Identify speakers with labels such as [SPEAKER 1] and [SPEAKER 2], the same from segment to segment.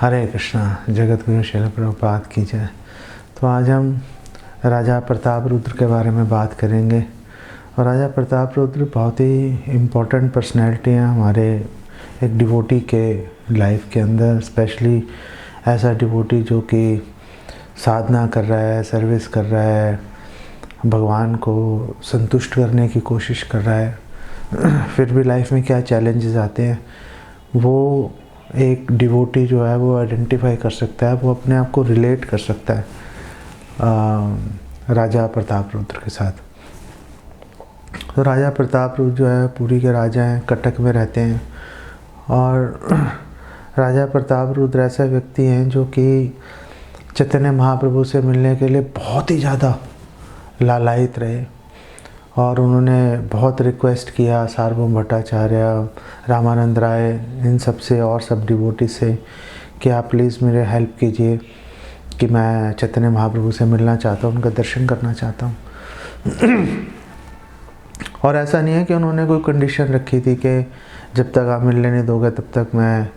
[SPEAKER 1] हरे कृष्णा। जगत गुरु श्रील प्रभुपाद की जय। तो आज हम राजा प्रताप रुद्र के बारे में बात करेंगे। और राजा प्रताप रुद्र बहुत ही इम्पोर्टेंट पर्सनैलिटी हैं हमारे एक डिवोटी के लाइफ के अंदर। स्पेशली ऐसा डिवोटी जो कि साधना कर रहा है, सर्विस कर रहा है, भगवान को संतुष्ट करने की कोशिश कर रहा है। फिर भी लाइफ में क्या चैलेंजेस आते हैं वो एक डिवोटी जो है वो आइडेंटिफाई कर सकता है, वो अपने आप को रिलेट कर सकता है राजा प्रताप रुद्र के साथ। तो राजा प्रताप रुद्र जो है पुरी के राजा हैं, कटक में रहते हैं। और राजा प्रताप रुद्र ऐसा व्यक्ति हैं जो कि चैतन्य महाप्रभु से मिलने के लिए बहुत ही ज़्यादा लालायित रहे और उन्होंने बहुत रिक्वेस्ट किया सार्वभौम भट्टाचार्य, रामानंद राय, इन सब से और सब डिवोटी से कि आप प्लीज़ मेरे हेल्प कीजिए कि मैं चैतन्य महाप्रभु से मिलना चाहता हूँ, उनका दर्शन करना चाहता हूँ। और ऐसा नहीं है कि उन्होंने कोई कंडीशन रखी थी कि जब तक आप मिलने नहीं दोगे तब तक मैं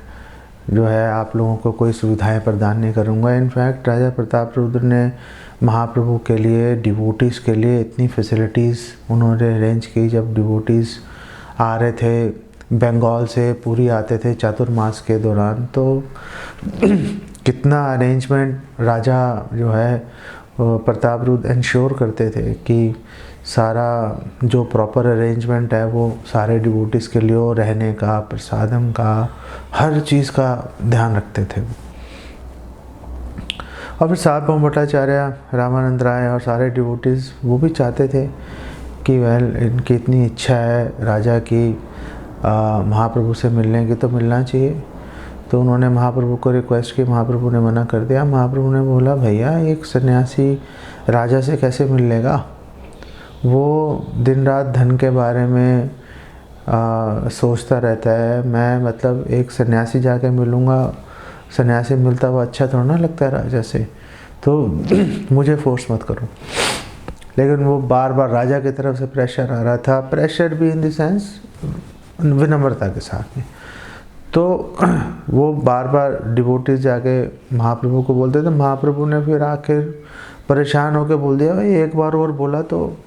[SPEAKER 1] जो है आप लोगों को कोई सुविधाएं प्रदान नहीं करूँगा। इनफैक्ट राजा प्रताप रुद्र ने महाप्रभु के लिए, डिवोटीज़ के लिए इतनी फैसिलिटीज़ उन्होंने अरेंज की। जब डिवोटीज़ आ रहे थे बंगाल से, पूरी आते थे चातुर्मास के दौरान, तो कितना अरेंजमेंट राजा जो है प्रताप रुद्र इंश्योर करते थे कि सारा जो प्रॉपर अरेंजमेंट है वो सारे डिवोटीज़ के लिए, रहने का, प्रसादम का, हर चीज़ का ध्यान रखते थे। और फिर सार्वभौम भट्टाचार्य, रामानंद राय और सारे डिवोटीज़ वो भी चाहते थे कि इनकी इतनी इच्छा है राजा की महाप्रभु से मिलने की, तो मिलना चाहिए। तो उन्होंने महाप्रभु को रिक्वेस्ट की, महाप्रभु ने मना कर दिया। महाप्रभु ने बोला भैया एक सन्यासी राजा से कैसे मिल लेगा, वो दिन रात धन के बारे में सोचता रहता है। मैं मतलब एक सन्यासी जाके मिलूँगा, सन्यासी मिलता हुआ अच्छा थोड़ा ना लगता है राजा से, तो मुझे फोर्स मत करो। लेकिन वो बार बार राजा की तरफ से प्रेशर आ रहा था, प्रेशर भी इन द सेंस विनम्रता के साथ में। तो वो बार बार डिवोटीज जाके महाप्रभु को बोलते थे। महाप्रभु ने फिर आखिर परेशान होकर बोल दिया भाई एक बार और बोला तो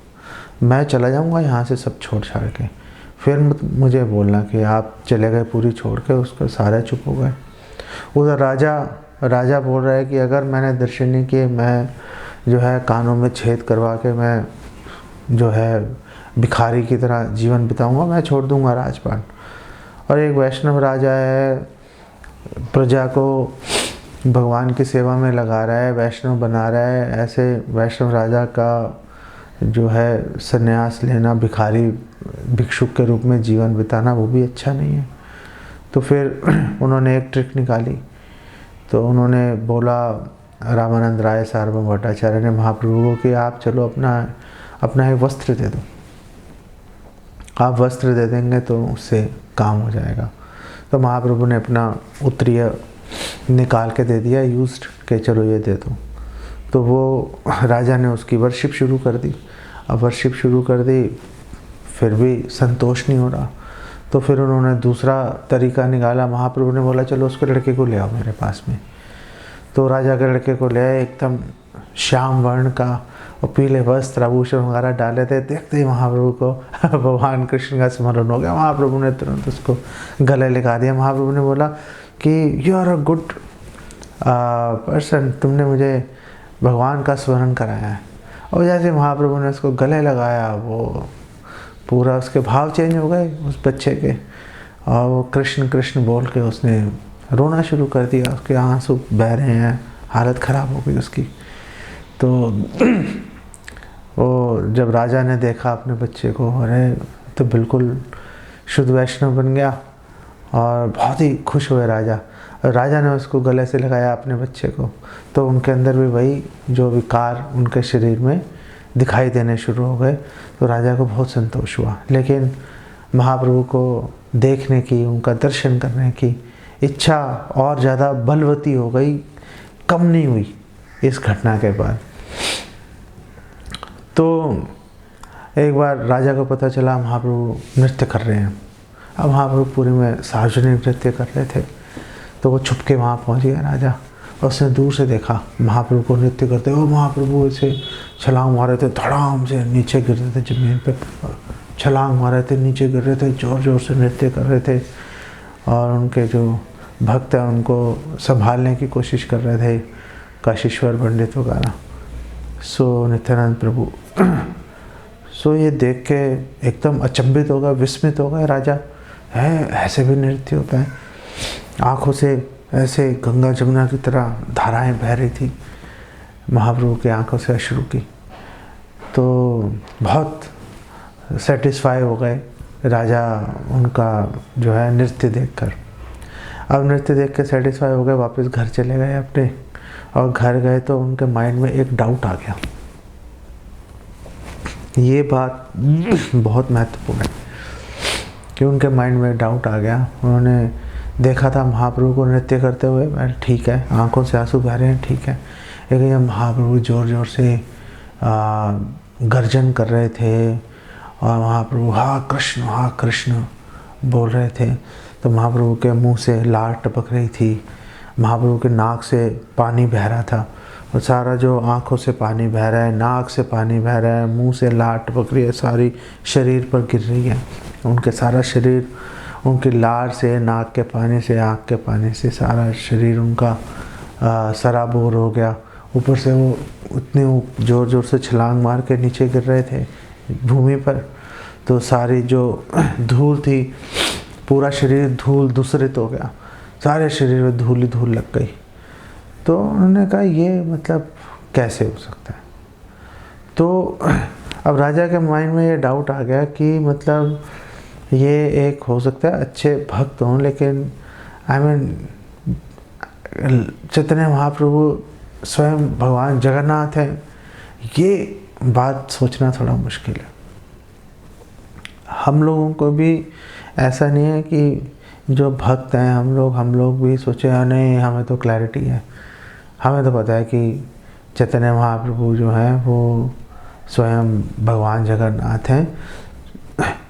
[SPEAKER 1] मैं चला जाऊंगा यहाँ से सब छोड़ छाड़ के। फिर मुझे बोलना कि आप चले गए पूरी छोड़ के, उसको सारे चुप हो गए। उधर राजा बोल रहा है कि अगर मैंने दर्शन नहीं किए मैं जो है कानों में छेद करवा के मैं जो है भिखारी की तरह जीवन बिताऊंगा, मैं छोड़ दूंगा राजपाट। और एक वैष्णव राजा है, प्रजा को भगवान की सेवा में लगा रहा है, वैष्णव बना रहा है। ऐसे वैष्णव राजा का जो है संन्यास लेना, भिखारी भिक्षुक के रूप में जीवन बिताना, वो भी अच्छा नहीं है। तो फिर उन्होंने एक ट्रिक निकाली। तो उन्होंने बोला, रामानंद राय सार्वभौम भट्टाचार्य ने महाप्रभु को कि आप चलो अपना एक वस्त्र दे दो, आप वस्त्र दे देंगे तो उससे काम हो जाएगा। तो महाप्रभु ने अपना उत्तरीय निकाल के दे दिया, यूज्ड, के चलो ये दे दो। तो वो राजा ने उसकी वर्शिप शुरू कर दी। अब वर्शिप शुरू कर दी, फिर भी संतोष नहीं हो रहा। तो फिर उन्होंने दूसरा तरीका निकाला। महाप्रभु ने बोला चलो उसके लड़के को ले आओ मेरे पास में। तो राजा के लड़के को ले आए, एकदम श्याम वर्ण का और पीले वस्त्र आभूषण वगैरह डाले थे। देखते ही महाप्रभु को भगवान कृष्ण का स्मरण हो गया। महाप्रभु ने तुरंत उसको गले लगा दिया। महाप्रभु ने बोला कि you are a good person, तुमने मुझे भगवान का स्मरण कराया है। और जैसे महाप्रभु ने उसको गले लगाया, वो पूरा उसके भाव चेंज हो गए उस बच्चे के, और वो कृष्ण कृष्ण बोल के उसने रोना शुरू कर दिया। उसके आंसू बह रहे हैं, हालत ख़राब हो गई उसकी। तो वो जब राजा ने देखा अपने बच्चे को, अरे तो बिल्कुल शुद्ध वैष्णव बन गया और बहुत ही खुश हुए राजा। राजा ने उसको गले से लगाया अपने बच्चे को, तो उनके अंदर भी वही जो विकार उनके शरीर में दिखाई देने शुरू हो गए। तो राजा को बहुत संतोष हुआ। लेकिन महाप्रभु को देखने की, उनका दर्शन करने की इच्छा और ज़्यादा बलवती हो गई, कम नहीं हुई इस घटना के बाद। तो एक बार राजा को पता चला महाप्रभु नृत्य कर रहे हैं। अब महाप्रभु पूरी में सार्वजनिक नृत्य कर रहे थे। तो वो छुप के वहाँ पहुँच गया राजा। उसने दूर से देखा महाप्रभु को नृत्य करते। वो महाप्रभु ऐसे छलांग मार रहे थे, धड़ाम से नीचे गिर रहे थे ज़मीन पे, छलांग मार रहे थे, नीचे गिर रहे थे, ज़ोर ज़ोर से नृत्य कर रहे थे। और उनके जो भक्त हैं उनको संभालने की कोशिश कर रहे थे, काशीश्वर पंडित वगैरह। सो नित्यानंद प्रभु सो ये देख के एकदम अचंभित हो गए, विस्मित हो गए। राजा है, ऐसे भी नृत्य होता है। आँखों से ऐसे गंगा जमुना की तरह धाराएं बह रही थी महाप्रभु की आंखों से अश्रु की। तो बहुत सेटिस्फाई हो गए राजा उनका जो है नृत्य देखकर। अब नृत्य देख के सेटिस्फाई हो गए, वापस घर चले गए अपने। और घर गए तो उनके माइंड में एक डाउट आ गया। ये बात बहुत महत्वपूर्ण है कि उनके माइंड में डाउट आ गया। उन्होंने देखा था महाप्रभु को नृत्य करते हुए, ठीक है, आंखों से आंसू बह रहे हैं, ठीक है, लेकिन जब महाप्रभु ज़ोर ज़ोर से गर्जन कर रहे थे और महाप्रभु हाँ कृष्ण बोल रहे थे, तो महाप्रभु के मुंह से लार टपक रही थी, महाप्रभु के नाक से पानी बह रहा था। और सारा जो आंखों से पानी बह रहा है, नाक से पानी बह रहा है, मुंह से लार टपक रही है, सारी शरीर पर गिर रही है। उनके सारा शरीर, उनकी लार से, नाक के पानी से, आँख के पानी से सारा शरीर उनका सराबोर हो गया। ऊपर से वो उतने ज़ोर ज़ोर से छलांग मार के नीचे गिर रहे थे भूमि पर, तो सारी जो धूल थी, पूरा शरीर धूल दूसरित हो गया, सारे शरीर में धूल ही धूल लग गई। तो उन्होंने कहा ये मतलब कैसे हो सकता है। तो अब राजा के माइंड में ये डाउट आ गया कि मतलब ये एक हो सकता है अच्छे भक्त हों, लेकिन चैतन्य महाप्रभु स्वयं भगवान जगन्नाथ हैं, ये बात सोचना थोड़ा मुश्किल है। हम लोगों को भी ऐसा नहीं है कि जो भक्त हैं हम लोग भी सोचे नहीं, हमें तो क्लैरिटी है, हमें तो पता है कि चैतन्य महाप्रभु जो हैं वो स्वयं भगवान जगन्नाथ हैं।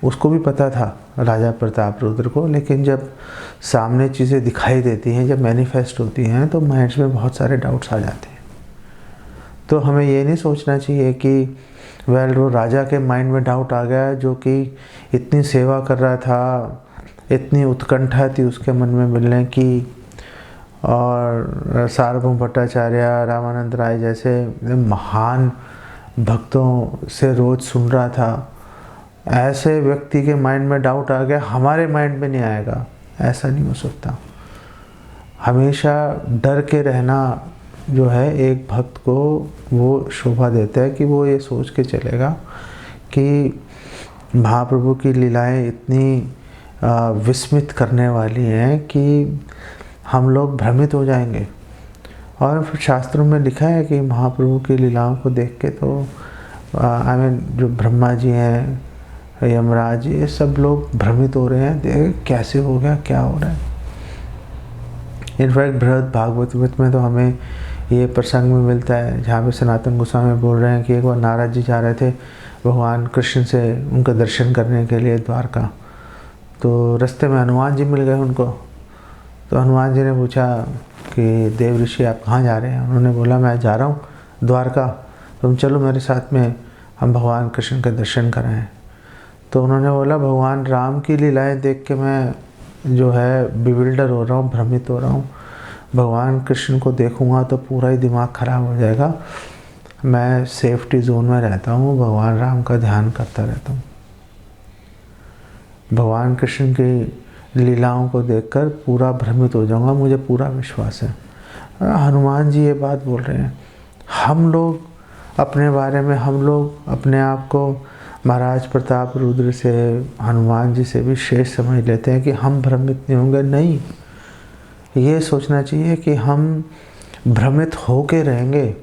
[SPEAKER 1] उसको भी पता था राजा प्रताप रुद्र को, लेकिन जब सामने चीज़ें दिखाई देती हैं, जब मैनिफेस्ट होती हैं, तो माइंड्स में बहुत सारे डाउट्स आ जाते हैं। तो हमें ये नहीं सोचना चाहिए कि वो राजा के माइंड में डाउट आ गया, जो कि इतनी सेवा कर रहा था, इतनी उत्कंठा थी उसके मन में मिलने की, और सार्वभौम भट्टाचार्य, रामानंद राय जैसे महान भक्तों से रोज़ सुन रहा था। ऐसे व्यक्ति के माइंड में डाउट आ गया, हमारे माइंड में नहीं आएगा, ऐसा नहीं हो सकता। हमेशा डर के रहना जो है एक भक्त को वो शोभा देता है कि वो ये सोच के चलेगा कि महाप्रभु की लीलाएं इतनी विस्मित करने वाली हैं कि हम लोग भ्रमित हो जाएंगे। और फिर शास्त्रों में लिखा है कि महाप्रभु की लीलाओं को देख के तो जो ब्रह्मा जी हैं, यमराज, ये सब लोग भ्रमित हो रहे हैं, देख कैसे हो गया, क्या हो रहा है। इनफैक्ट बृहद भागवत में तो हमें ये प्रसंग में मिलता है जहाँ पे सनातन गोस्वामी बोल रहे हैं कि एक बार नारद जी जा रहे थे भगवान कृष्ण से उनका दर्शन करने के लिए द्वारका। तो रास्ते में हनुमान जी मिल गए उनको। तो हनुमान जी ने पूछा कि देव ऋषि आप कहाँ जा रहे हैं। उन्होंने बोला मैं जा रहा हूँ द्वारका, तुम चलो मेरे साथ में, हम भगवान कृष्ण के दर्शन कराएं। तो उन्होंने बोला भगवान राम की लीलाएं देख के मैं जो है बिविल्डर हो रहा हूँ, भ्रमित हो रहा हूँ। भगवान कृष्ण को देखूँगा तो पूरा ही दिमाग ख़राब हो जाएगा। मैं सेफ्टी जोन में रहता हूँ, भगवान राम का ध्यान करता रहता हूँ। भगवान कृष्ण की लीलाओं को देखकर पूरा भ्रमित हो जाऊँगा, मुझे पूरा विश्वास है। हनुमान जी ये बात बोल रहे हैं। हम लोग अपने बारे में, हम लोग अपने आप को महाराज प्रताप रुद्र से, हनुमान जी से भी शेष समझ लेते हैं कि हम भ्रमित नहीं होंगे। नहीं, ये सोचना चाहिए कि हम भ्रमित हो के रहेंगे,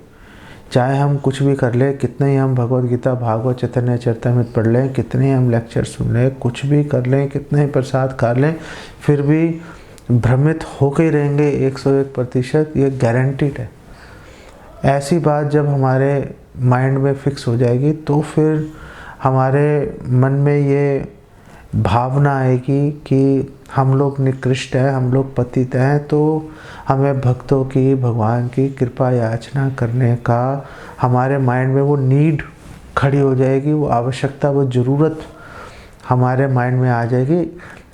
[SPEAKER 1] चाहे हम कुछ भी कर ले, कितने ही हम भगवद गीता, भागवत, चैतन्य चरितामृत पढ़ लें, कितने ही हम लेक्चर सुन लें, कुछ भी कर लें, कितने ही प्रसाद खा लें, फिर भी भ्रमित हो के रहेंगे 101%, ये गारंटीड है। ऐसी बात जब हमारे माइंड में फिक्स हो जाएगी तो फिर हमारे मन में ये भावना आएगी कि हम लोग निकृष्ट हैं, हम लोग पतित हैं, तो हमें भक्तों की, भगवान की कृपा याचना करने का हमारे माइंड में वो नीड खड़ी हो जाएगी, वो आवश्यकता, वो ज़रूरत हमारे माइंड में आ जाएगी।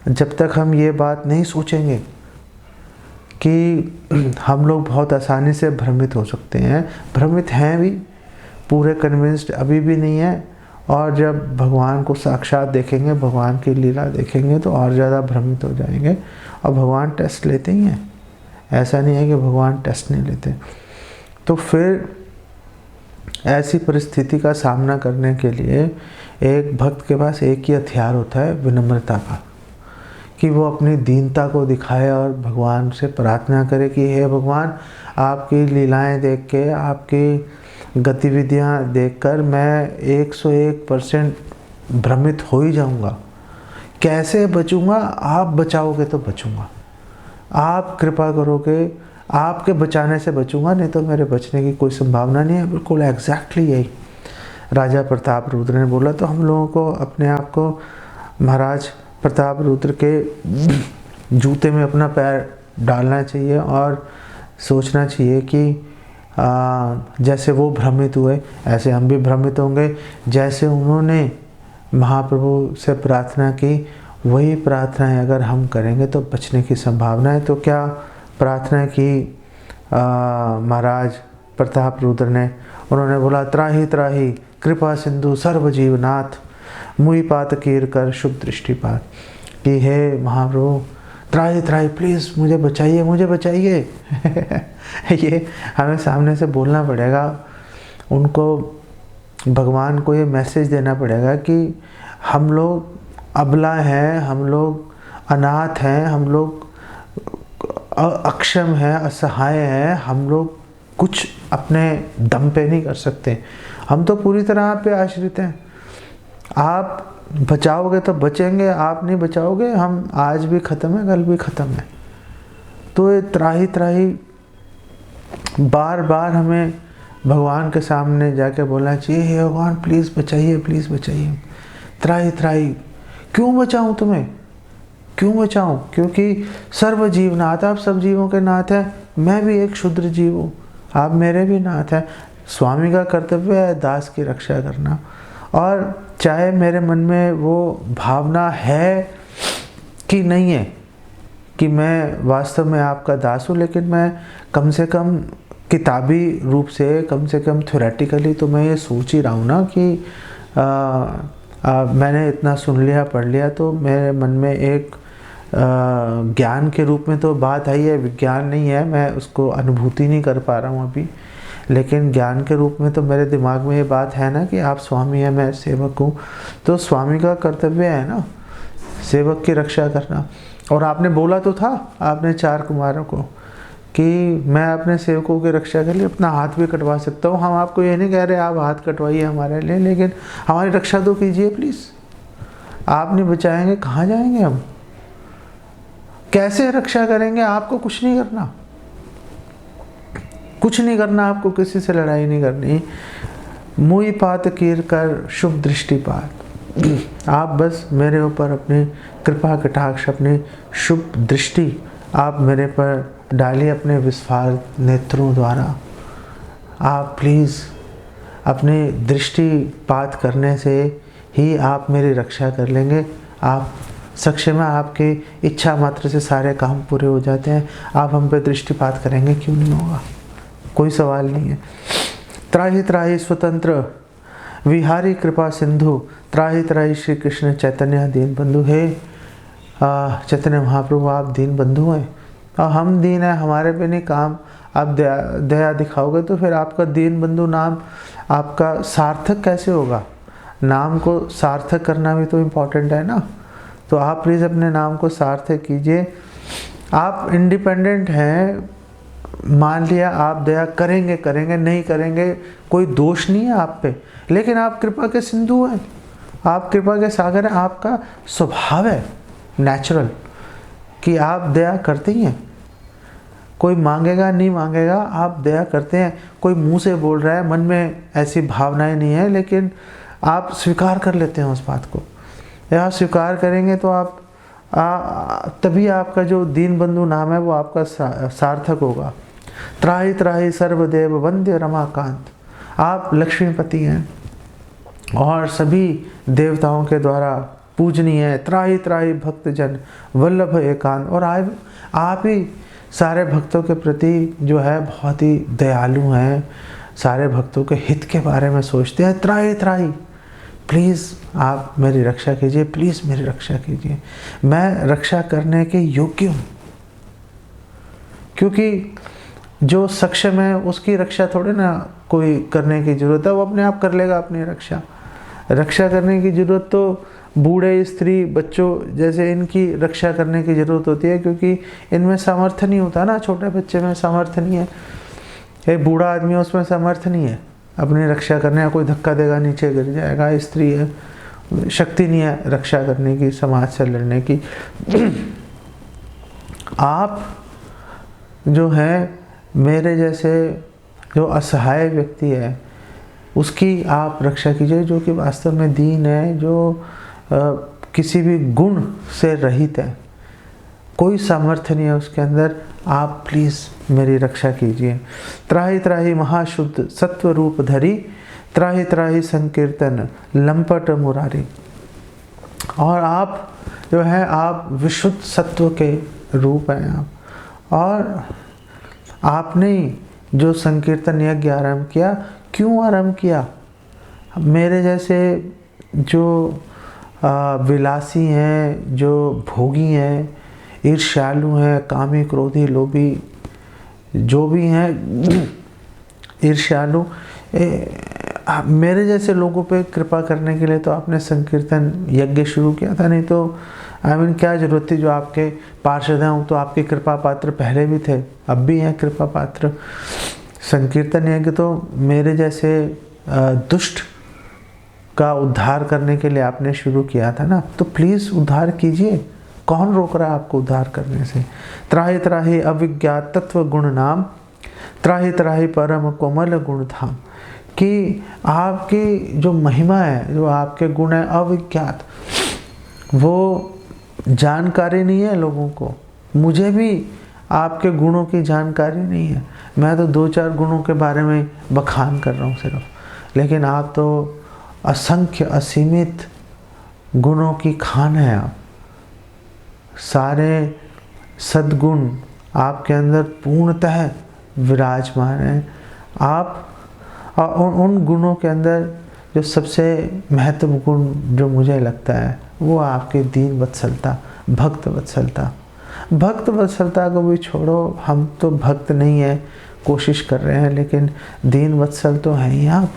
[SPEAKER 1] जब तक हम ये बात नहीं सोचेंगे कि हम लोग बहुत आसानी से भ्रमित हो सकते हैं, भ्रमित हैं भी, पूरे कन्विंस्ड अभी भी नहीं है, और जब भगवान को साक्षात देखेंगे, भगवान की लीला देखेंगे तो और ज़्यादा भ्रमित हो जाएंगे। और भगवान टेस्ट लेते ही हैं, ऐसा नहीं है कि भगवान टेस्ट नहीं लेते। तो फिर ऐसी परिस्थिति का सामना करने के लिए एक भक्त के पास एक ही हथियार होता है, विनम्रता का, कि वो अपनी दीनता को दिखाए और भगवान से प्रार्थना करे कि हे भगवान, आपकी लीलाएं देख के, आपकी गतिविधियां देखकर मैं 101% भ्रमित हो ही जाऊंगा। कैसे बचूंगा? आप बचाओगे तो बचूंगा, आप कृपा करोगे, आपके बचाने से बचूंगा, नहीं तो मेरे बचने की कोई संभावना नहीं है। बिल्कुल एग्जैक्टली यही राजा प्रताप रुद्र ने बोला। तो हम लोगों को अपने आप को महाराज प्रताप रुद्र के जूते में अपना पैर डालना चाहिए और सोचना चाहिए कि जैसे वो भ्रमित हुए ऐसे हम भी भ्रमित होंगे। जैसे उन्होंने महाप्रभु से प्रार्थना की, वही प्रार्थनाएं अगर हम करेंगे तो बचने की संभावना है। तो क्या प्रार्थना की महाराज प्रताप रुद्र ने? उन्होंने बोला, त्राही त्राही कृपा सिंधु सर्वजीवनाथ, मुई पात कीर कर शुभ दृष्टिपात, कि हे महाप्रभु त्राही त्राही, प्लीज़ मुझे बचाइए, मुझे बचाइए। ये हमें सामने से बोलना पड़ेगा, उनको, भगवान को ये मैसेज देना पड़ेगा कि हम लोग अबला हैं, हम लोग अनाथ हैं, हम लोग अक्षम हैं, असहाय हैं, हम लोग कुछ अपने दम पे नहीं कर सकते, हम तो पूरी तरह आप पे आश्रित हैं। आप बचाओगे तो बचेंगे, आप नहीं बचाओगे हम आज भी ख़त्म है, कल भी ख़त्म है। तो ये त्राही त्राही बार बार हमें भगवान के सामने जाके बोलना चाहिए, हे भगवान प्लीज़ बचाइए, प्लीज़ बचाइए। त्राही त्राही, क्यों बचाऊं तुम्हें, क्यों बचाऊं? क्योंकि सर्व जीवनाथ, आप सब जीवों के नाथ हैं, मैं भी एक क्षुद्र जीव हूँ, आप मेरे भी नाथ हैं। स्वामी का कर्तव्य है दास की रक्षा करना। और चाहे मेरे मन में वो भावना है कि नहीं है कि मैं वास्तव में आपका दास हूँ, लेकिन मैं कम से कम किताबी रूप से, कम से कम थ्योरेटिकली तो मैं ये सोच ही रहा हूँ ना कि मैंने इतना सुन लिया, पढ़ लिया, तो मेरे मन में एक ज्ञान के रूप में तो बात आई है, विज्ञान नहीं है, मैं उसको अनुभूति नहीं कर पा रहा हूँ अभी, लेकिन ज्ञान के रूप में तो मेरे दिमाग में ये बात है ना कि आप स्वामी हैं, मैं सेवक हूँ। तो स्वामी का कर्तव्य है ना सेवक की रक्षा करना। और आपने बोला तो था, आपने 4 कुमारों को, कि मैं अपने सेवकों की रक्षा के लिए अपना हाथ भी कटवा सकता हूँ। हम आपको ये नहीं कह रहे आप हाथ कटवाइए हमारे लिए, लेकिन हमारी रक्षा तो कीजिए प्लीज़। आप नहीं बचाएंगे कहाँ जाएंगे हम, कैसे रक्षा करेंगे? आपको कुछ नहीं करना, कुछ नहीं करना, आपको किसी से लड़ाई नहीं करनी। मुई पात कीर कर शुभ दृष्टिपात, आप बस मेरे ऊपर अपनी कृपा कटाक्ष, अपनी शुभ दृष्टि आप मेरे पर डालिए अपने विस्फार नेत्रों द्वारा। आप प्लीज़ अपनी दृष्टिपात करने से ही आप मेरी रक्षा कर लेंगे। आप सक्षम है, आपकी इच्छा मात्र से सारे काम पूरे हो जाते हैं, आप हम पे दृष्टिपात करेंगे, क्यों नहीं होगा? कोई सवाल नहीं है। त्राही त्राही स्वतंत्र विहारी कृपा सिंधु, त्राही त्राही श्री कृष्ण चैतन्य दीन बंधु। हे चैतन्य महाप्रभु आप दीन बंधु हैं और हम दीन हैं, हमारे पे नहीं काम, आप दया दिखाओगे तो फिर आपका दीन बंधु नाम आपका सार्थक कैसे होगा? नाम को सार्थक करना भी तो इम्पोर्टेंट है ना। तो आप प्लीज़ अपने नाम को सार्थक कीजिए। आप इंडिपेंडेंट हैं, मान लिया आप दया करेंगे करेंगे, नहीं करेंगे कोई दोष नहीं है आप पे, लेकिन आप कृपा के सिंधु हैं, आप कृपा के सागर हैं। आपका स्वभाव है नेचुरल कि आप दया करते ही हैं। कोई मांगेगा नहीं मांगेगा, आप दया करते हैं। कोई मुंह से बोल रहा है, मन में ऐसी भावनाएं नहीं है, लेकिन आप स्वीकार कर लेते हैं उस बात को। यह स्वीकार करेंगे तो आप तभी आपका जो दीन बंधु नाम है वो आपका सार्थक होगा। त्राहि त्राहि सर्वदेव वंद्य रमाकांत, आप लक्ष्मीपति हैं और सभी देवताओं के द्वारा पूजनीय है। त्राहि त्राहि भक्त जन वल्लभ एकांत, और आप ही सारे भक्तों के प्रति जो है बहुत ही दयालु हैं, सारे भक्तों के हित के बारे में सोचते हैं। त्राहि त्राहि, प्लीज़ आप मेरी रक्षा कीजिए, प्लीज़ मेरी रक्षा कीजिए, मैं रक्षा करने के योग्य हूँ। क्योंकि जो सक्षम है उसकी रक्षा थोड़े ना कोई करने की ज़रूरत है, वो अपने आप कर लेगा अपनी रक्षा। रक्षा करने की ज़रूरत तो बूढ़े, स्त्री, बच्चों जैसे इनकी रक्षा करने की ज़रूरत होती है, क्योंकि इनमें सामर्थ्य नहीं होता ना। छोटे बच्चे में सामर्थ्य नहीं है, एक बूढ़ा आदमी है उसमें सामर्थ्य नहीं है अपनी रक्षा करने, या कोई धक्का देगा नीचे गिर जाएगा। स्त्री है, शक्ति नहीं है रक्षा करने की, समाज से लड़ने की। आप जो है मेरे जैसे जो असहाय व्यक्ति है उसकी आप रक्षा कीजिए, जो कि वास्तव में दीन है, जो किसी भी गुण से रहित है, कोई सामर्थ्य नहीं है उसके अंदर। आप प्लीज़ मेरी रक्षा कीजिए। त्राहि त्राहि महाशुद्ध सत्व रूप धरी, त्राहि त्राहि संकीर्तन लंपट मुरारी। और आप जो है आप विशुद्ध सत्व के रूप हैं आप, और आपने जो संकीर्तन यज्ञ आरंभ किया, क्यों आरंभ किया? मेरे जैसे जो विलासी हैं, जो भोगी हैं, ईर्ष्यालु हैं, कामी क्रोधी लोभी जो भी हैं, ईर्ष्यालु, मेरे जैसे लोगों पे कृपा करने के लिए तो आपने संकीर्तन यज्ञ शुरू किया था। नहीं तो क्या ज़रूरत थी? जो आपके पार्षद हैं तो आपके कृपा पात्र पहले भी थे, अब भी हैं कृपा पात्र। संकीर्तन यज्ञ तो मेरे जैसे दुष्ट का उद्धार करने के लिए आपने शुरू किया था ना, तो प्लीज़ उद्धार कीजिए। कौन रोक रहा है आपको उद्धार करने से? त्राहि त्राहि अविज्ञात तत्व गुण नाम, त्राहि त्राहि परम कोमल गुण धाम। कि आपकी जो महिमा है, जो आपके गुण है अविज्ञात, वो जानकारी नहीं है लोगों को। मुझे भी आपके गुणों की जानकारी नहीं है, मैं तो 2-4 गुणों के बारे में बखान कर रहा हूँ सिर्फ, लेकिन आप तो असंख्य असीमित गुणों की खान है। आप सारे सद्गुण आपके अंदर पूर्णतः विराजमान हैं। आप उन गुणों के अंदर जो सबसे महत्वपूर्ण गुण जो मुझे लगता है वो आपकी दीन वत्सलता, भक्त वत्सलता। भक्त वत्सलता को भी छोड़ो, हम तो भक्त नहीं है, कोशिश कर रहे हैं, लेकिन दीन वत्सल तो हैं ही आप।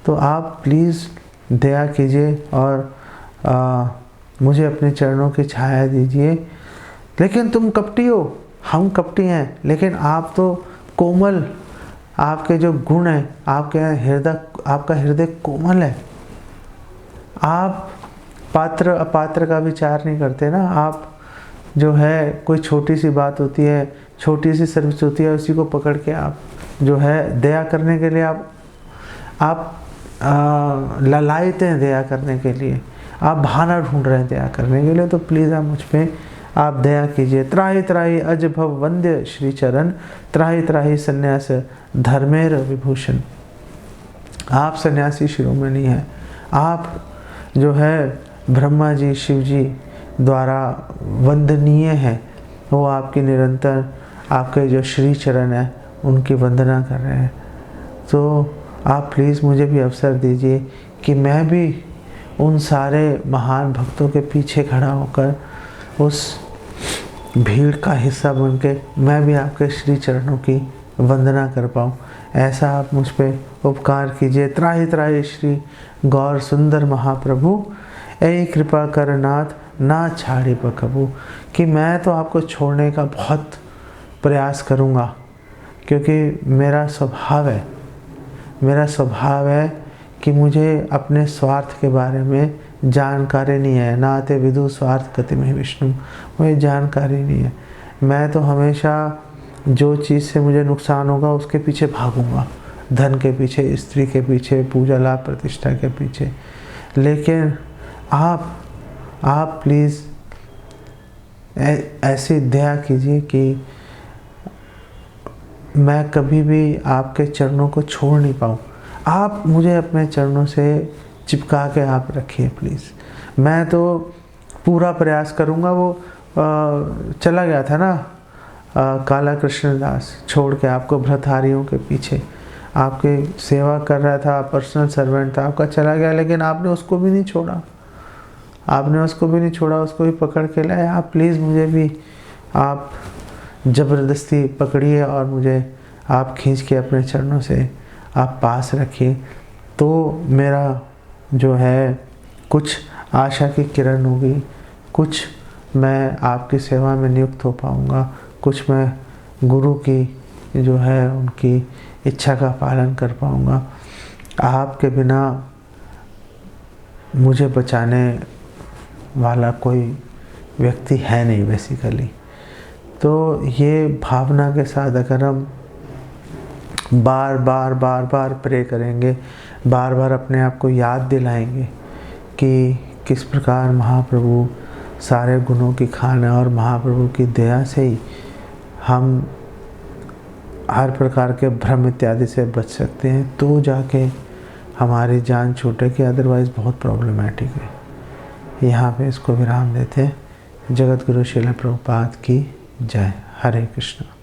[SPEAKER 1] तो आप प्लीज़ दया कीजिए और मुझे अपने चरणों की छाया दीजिए। लेकिन तुम कपटी हो, हम कपटी हैं, लेकिन आप तो कोमल, आपके जो गुण हैं, आपका हृदय कोमल है। आप पात्र अपात्र का विचार नहीं करते ना। आप जो है कोई छोटी सी बात होती है, छोटी सी सर्विस होती है, उसी को पकड़ के आप जो है दया करने के लिए आप ललायते हैं दया करने के लिए, आप बहाना ढूंढ रहे हैं दया करने के लिए। तो प्लीज़ आप मुझ पे आप दया कीजिए। त्राहि त्राहि अज भव वंद्य श्री चरण, त्राहि त्राहि संन्यास धर्मेर विभूषण। आप सन्यासी शिरोमणि हैं, आप जो है ब्रह्मा जी, शिव जी द्वारा वंदनीय हैं। वो आपकी निरंतर आपके जो श्री चरण है उनकी वंदना कर रहे हैं। तो आप प्लीज़ मुझे भी अवसर दीजिए कि मैं भी उन सारे महान भक्तों के पीछे खड़ा होकर उस भीड़ का हिस्सा बन के मैं भी आपके श्री चरणों की वंदना कर पाऊँ। ऐसा आप मुझ पे उपकार कीजिए। त्राहि त्राहि श्री गौर सुंदर महाप्रभु, ऐ कृपा कर नाथ ना छाड़ी बकबू। कि मैं तो आपको छोड़ने का बहुत प्रयास करूँगा, क्योंकि मेरा स्वभाव है कि मुझे अपने स्वार्थ के बारे में जानकारी नहीं है। नाते विदु स्वार्थ गति में विष्णु, मुझे जानकारी नहीं है। मैं तो हमेशा जो चीज़ से मुझे नुकसान होगा उसके पीछे भागूंगा, धन के पीछे, स्त्री के पीछे, पूजा लाभ प्रतिष्ठा के पीछे। लेकिन आप आप प्लीज़ ऐसी दया कीजिए कि मैं कभी भी आपके चरणों को छोड़ नहीं पाऊँ। आप मुझे अपने चरणों से चिपका के आप रखिए प्लीज़। मैं तो पूरा प्रयास करूँगा। वो चला गया था ना काला कृष्णदास, छोड़ के आपको भ्रतारियों के पीछे, आपके सेवा कर रहा था, पर्सनल सर्वेंट था आपका, चला गया, लेकिन आपने उसको भी नहीं छोड़ा। आपने उसको भी नहीं छोड़ा, उसको भी पकड़ के लाए। आप प्लीज़ मुझे भी आप ज़बरदस्ती पकड़िए और मुझे आप खींच के अपने चरणों से आप पास रखिए, तो मेरा जो है कुछ आशा की किरण होगी, कुछ मैं आपकी सेवा में नियुक्त हो पाऊँगा, कुछ मैं गुरु की जो है उनकी इच्छा का पालन कर पाऊँगा। आपके बिना मुझे बचाने वाला कोई व्यक्ति है नहीं बेसिकली। तो ये भावना के साथ अगर हम बार बार प्रे करेंगे, बार बार अपने आप को याद दिलाएंगे कि किस प्रकार महाप्रभु सारे गुणों की खान है और महाप्रभु की दया से ही हम हर प्रकार के भ्रम इत्यादि से बच सकते हैं, तो जाके हमारी जान छूटेगी, अदरवाइज़ बहुत प्रॉब्लमेटिक है। यहाँ पे इसको विराम देते हैं। जगत गुरु श्रील प्रभुपाद की जय। हरे कृष्ण।